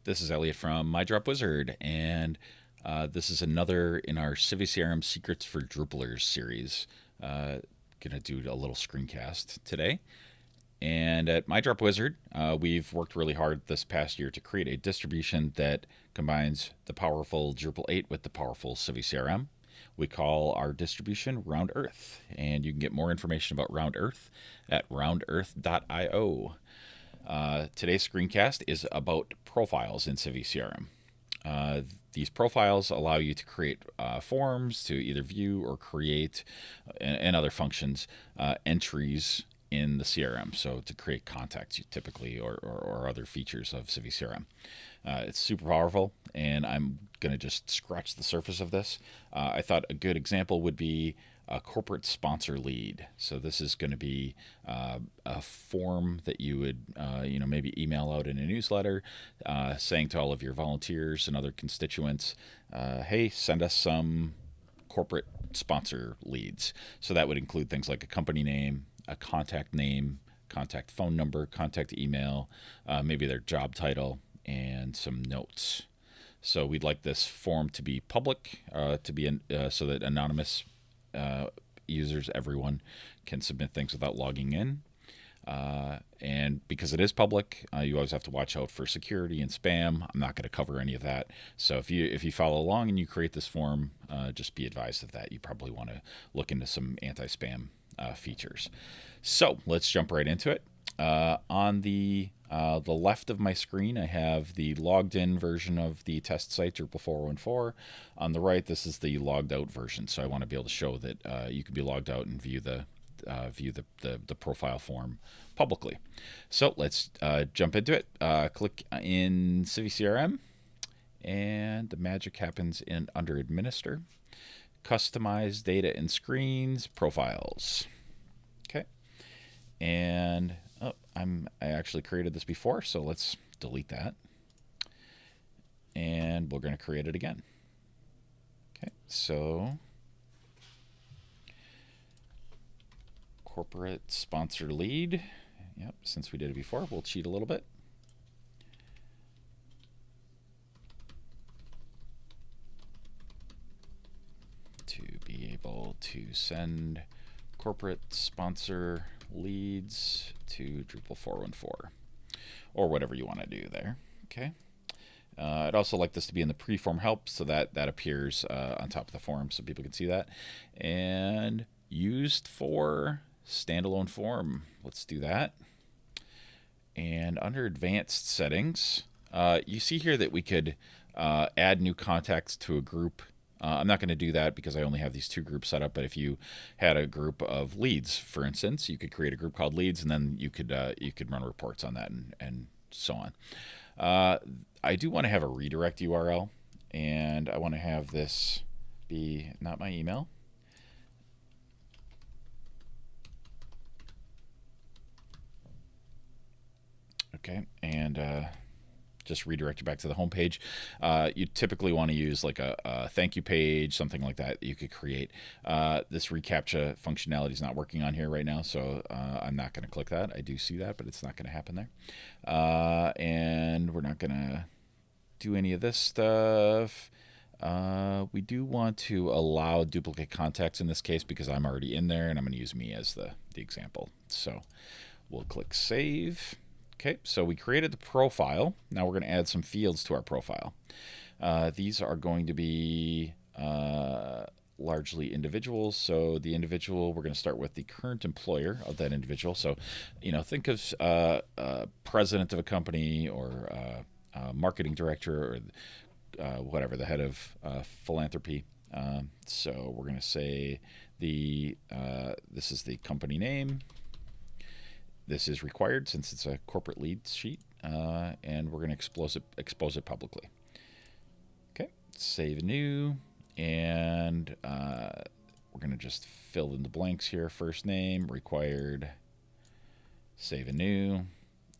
This is Elliot from My Drop Wizard, and this is another in our CiviCRM Secrets for Drupalers series. Gonna do a little screencast today. And at My Drop Wizard, we've worked really hard this past year to create a distribution that combines the powerful Drupal 8 with the powerful CiviCRM. We call our distribution Roundearth, and you can get more information about Roundearth at roundearth.io. Today's screencast is about profiles in CiviCRM. These profiles allow you to create forms to either view or create, and other functions, entries in the CRM. So to create contacts typically, or other features of CiviCRM. It's super powerful, and I'm going to just scratch the surface of this. I thought a good example would be a corporate sponsor lead. So this is going to be a form that you would, maybe email out in a newsletter, saying to all of your volunteers and other constituents, hey, send us some corporate sponsor leads. So that would include things like a company name, a contact name, contact phone number, contact email, maybe their job title, and some notes. So we'd like this form to be public, so that anonymous users, everyone, can submit things without logging in. And because it is public, you always have to watch out for security and spam. I'm not going to cover any of that. So if you follow along and you create this form, just be advised of that. You probably want to look into some anti-spam features. So let's jump right into it. On the left of my screen, I have the logged in version of the test site, Drupal 414. On the right, this is the logged out version. So I want to be able to show that you can be logged out and view the profile form publicly. So let's jump into it. Click in CiviCRM, and the magic happens under Administer. Customize data and screens, profiles. Okay, and I actually created this before, so let's delete that, and we're going to create it again. Okay, so corporate sponsor lead. Yep, since we did it before, we'll cheat a little bit. To be able to send corporate sponsor leads to Drupal 414, or whatever you want to do there. Okay. I'd also like this to be in the pre-form help, so that appears on top of the form so people can see that. And used for standalone form. Let's do that. And under advanced settings, you see here that we could add new contacts to a group. I'm not going to do that because I only have these two groups set up, but if you had a group of leads, for instance, you could create a group called leads, and then you could run reports on that and so on. I do want to have a redirect URL, and I want to have this be not my email. Okay, and just redirect you back to the home page. You typically want to use like a thank you page, something like that you could create. This reCAPTCHA functionality is not working on here right now, so I'm not going to click that. I do see that, but it's not going to happen there. And we're not going to do any of this stuff. We do want to allow duplicate contacts in this case because I'm already in there, and I'm going to use me as the example. So we'll click Save. Okay, so we created the profile. Now we're going to add some fields to our profile. These are going to be largely individuals. So the individual, we're going to start with the current employer of that individual. So, think of president of a company, or marketing director, or whatever, the head of philanthropy. So we're going to say this is the company name. This is required since it's a corporate lead sheet, and we're going to expose it publicly. Okay, save new, and we're going to just fill in the blanks here. First name, required, save anew.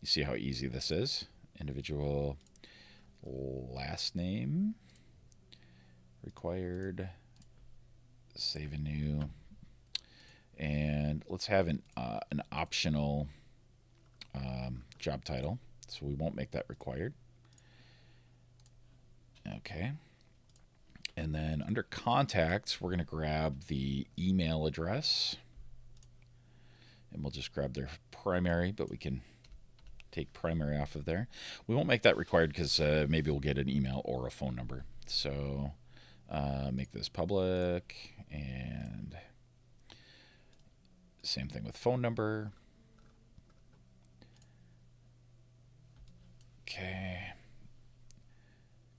You see how easy this is. Individual, last name, required, save anew. And let's have an optional job title, so we won't make that required. Okay. And then under contacts, we're going to grab the email address. And we'll just grab their primary, but we can take primary off of there. We won't make that required because maybe we'll get an email or a phone number. So make this public, and same thing with phone number. Okay.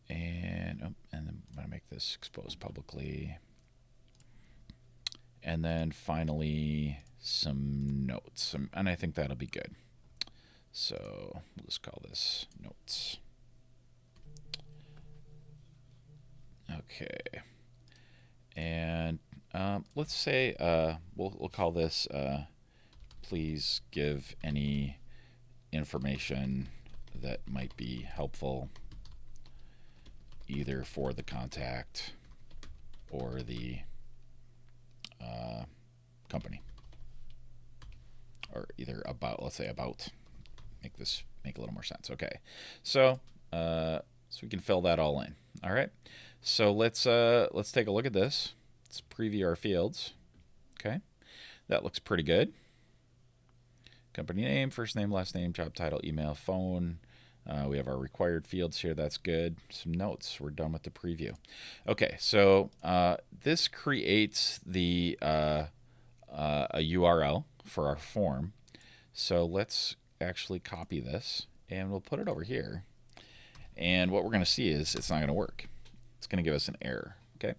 And then I'm going to make this exposed publicly. And then finally some notes. And I think that'll be good. So we'll just call this notes. Okay. And let's say we'll call this please give any information that might be helpful either for the contact or the company, or either about, let's say about, make a little more sense. Okay, so we can fill that all in. All right, so let's take a look at this. Let's preview our fields. Okay, that looks pretty good. Company name, first name, last name, job title, email, phone. We have our required fields here. That's good. Some notes. We're done with the preview. Okay, so this creates the a URL for our form. So let's actually copy this, and we'll put it over here. And what we're going to see is it's not going to work. It's going to give us an error. Okay.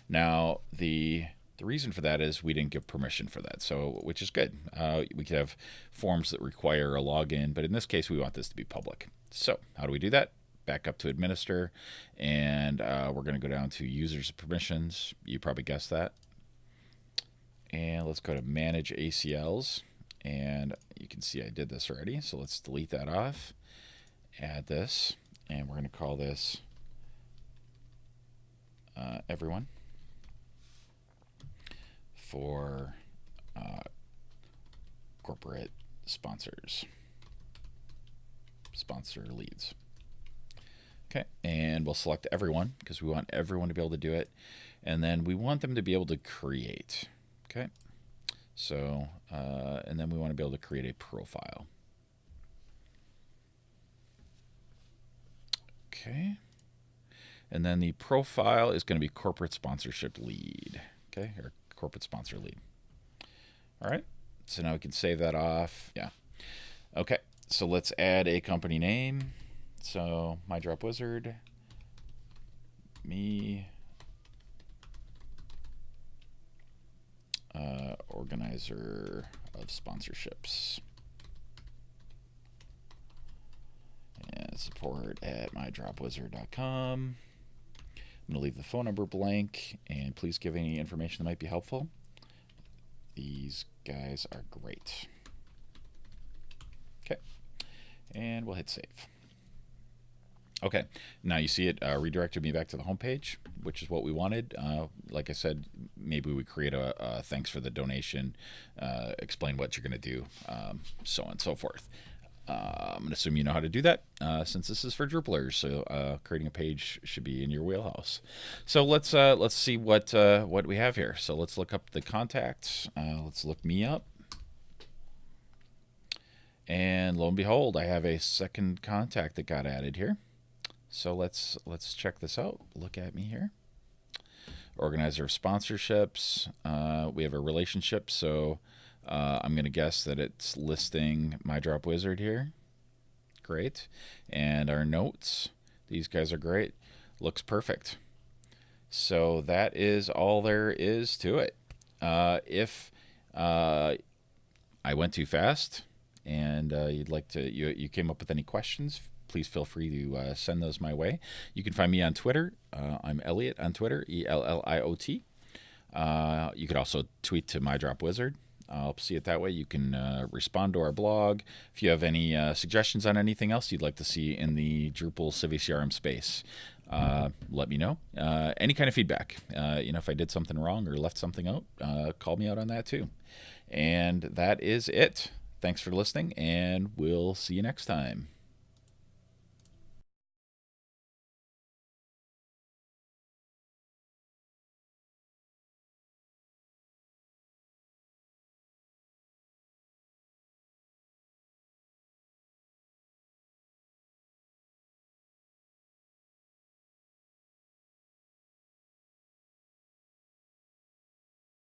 Now the reason for that is we didn't give permission for that, so which is good. We could have forms that require a login, but in this case we want this to be public. So how do we do that? Back up to administer, and we're going to go down to users permissions. You probably guessed that. And let's go to manage ACLs, and you can see I did this already, so let's delete that off, add this, and we're going to call this everyone for corporate sponsors, sponsor leads. Okay, and we'll select everyone because we want everyone to be able to do it, and then we want them to be able to create. Okay, so and then we want to be able to create a profile. Okay, and then the profile is going to be corporate sponsorship lead. Okay, or corporate sponsor lead. All right, so now we can save that off. Yeah. Okay, so let's add a company name. So my Drop Wizard, me, organizer of sponsorships, and support at mydropwizard.com. I'm going to leave the phone number blank, and please give any information that might be helpful. These guys are great. Okay, and we'll hit save. Okay, now you see it redirected me back to the home page, which is what we wanted. Like I said, maybe we create a thanks for the donation, explain what you're going to do, so on and so forth. I'm going to assume you know how to do that since this is for Drupalers, so creating a page should be in your wheelhouse. So let's see what we have here. So let's look up the contacts. Let's look me up. And lo and behold, I have a second contact that got added here. So let's check this out. Look at me here. Organizer of sponsorships. We have a relationship, so I'm going to guess that it's listing my Drop Wizard here. Great. And our notes. These guys are great. Looks perfect. So that is all there is to it. If I went too fast and you'd like to, you came up with any questions, please feel free to send those my way. You can find me on Twitter. I'm Elliot on Twitter, ELLIOT. You could also tweet to my Drop Wizard. I'll see it that way. You can respond to our blog. If you have any suggestions on anything else you'd like to see in the Drupal CiviCRM space, let me know. Any kind of feedback. If I did something wrong or left something out, call me out on that too. And that is it. Thanks for listening, and we'll see you next time.